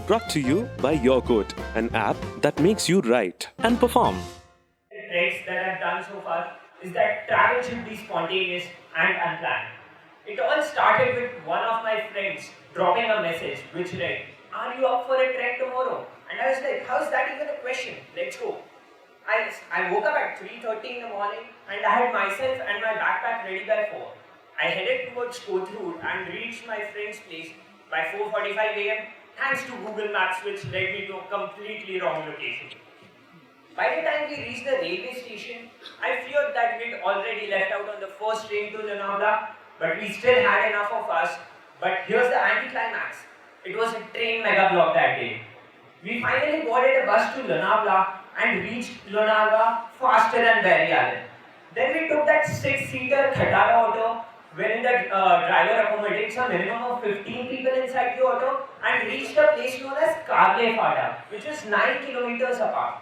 Brought to you by YourQuote, an app that makes you write and perform. Tricks that I've done so far is that travel should be spontaneous and unplanned. It all started with one of my friends dropping a message which read, "Are you up for a trek tomorrow?" And I was like, "How's that even a question? Let's go." I woke up at 3:30 in the morning and I had myself and my backpack ready by 4. I headed towards Kothur and reached my friend's place by 4:45 a.m. thanks to Google Maps, which led me to a completely wrong location. By the time we reached the railway station, I feared that we'd already left out on the first train to Lonavala, but we still had enough of us. But here's the anticlimax. It was a train mega block that day. We finally boarded a bus to Lonavala and reached Lonavala faster than Barry Allen. Then we took that 6-seater Khatara auto, wherein the driver accommodates a minimum of 15 people inside the auto, and reached a place known as Kable Fada, which is 9 kilometers apart.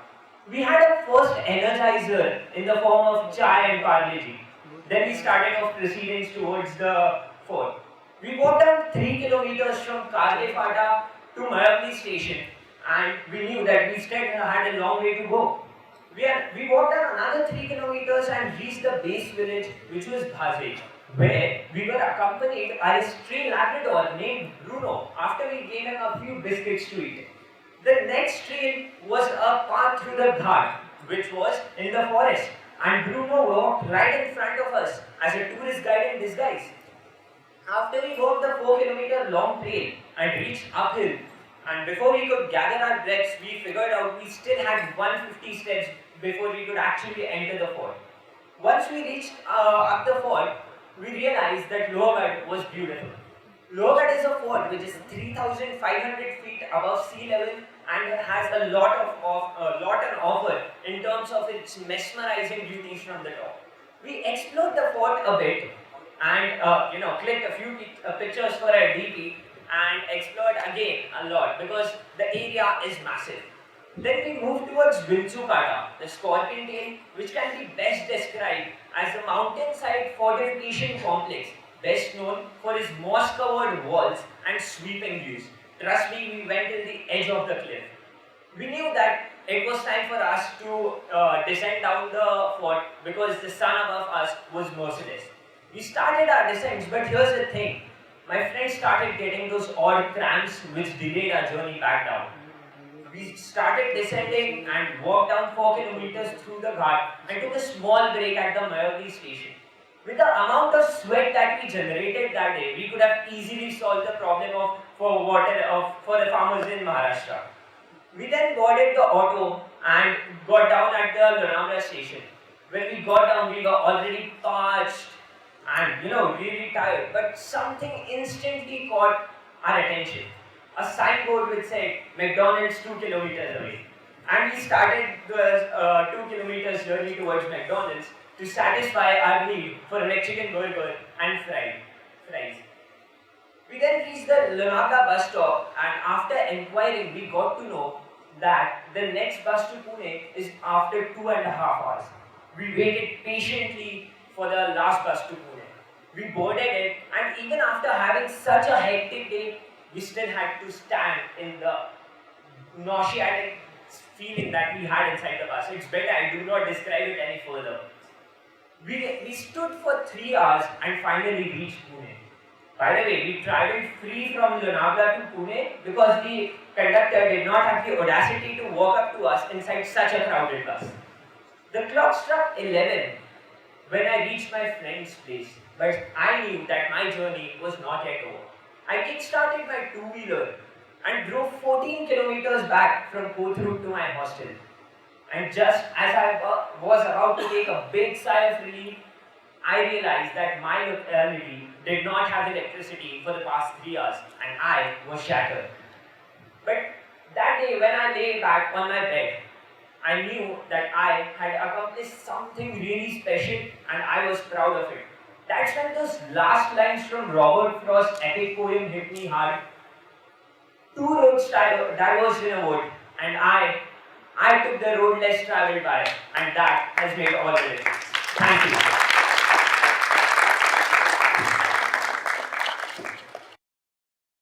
We had a first energizer in the form of chai and parleji. Then we started off proceedings towards the fort. We walked down 3 kilometers from Kable Fada to Moharir station, and we knew that we still had a long way to go. We walked down another 3 kilometers and reached the base village, which was Bhaze, where we were accompanied by a stray Labrador named Bruno after we gave him a few biscuits to eat. The next train was a path through the Ghat, which was in the forest, and Bruno walked right in front of us as a tourist guide in disguise. After we walked the 4-kilometer long trail and reached uphill, and before we could gather our breaths, we figured out we still had 150 steps before we could actually enter the fort. Once we reached up the fort, we realized that Lohgad was beautiful. Lohgad is a fort which is 3,500 feet above sea level and has a lot on offer in terms of its mesmerizing beauties from the top. We explored the fort a bit and clicked a few pictures for our DP and explored again a lot because the area is massive. Then we moved towards Vishwakarma, the Scorpion Tail, which can be best described as a mountainside fortification complex, best known for its moss-covered walls and sweeping views. Trust me, we went till the edge of the cliff. We knew that it was time for us to descend down the fort because the sun above us was merciless. We started our descents, but here's the thing. My friends started getting those odd cramps which delayed our journey back down. We started descending and walked down 4 kilometers through the Ghat and took a small break at the Moharir station. With the amount of sweat that we generated that day, we could have easily solved the problem for the farmers in Maharashtra. We then boarded the auto and got down at the Lonavala station. When we got down, we were already parched and really tired, but something instantly caught our attention. A signboard which said McDonald's 2 kilometers away. And we started the 2 kilometers journey towards McDonald's to satisfy our need for a Mexican burger and fries. We then reached the Lonavala bus stop, and after inquiring, we got to know that the next bus to Pune is after 2.5 hours. We waited patiently for the last bus to Pune. We boarded it, and even after having such a hectic day, we still had to stand in the nauseating feeling that we had inside the bus. It's better I do not describe it any further. We stood for 3 hours and finally reached Pune. By the way, we traveled free from Lonavala to Pune because the conductor did not have the audacity to walk up to us inside such a crowded bus. The clock struck 11 when I reached my friend's place, but I knew that my journey was not yet over. I kick-started my two-wheeler and drove 14 kilometers back from Kothur to my hostel. And just as I was about to take a big sigh of relief, I realized that my locality did not have electricity for the past 3 hours and I was shattered. But that day when I lay back on my bed, I knew that I had accomplished something really special and I was proud of it. That's when those last lines from Robert Frost's epic poem hit me hard. 2 roads diverged in a wood, and I took the road less traveled by, and that has made all the difference. Thank you.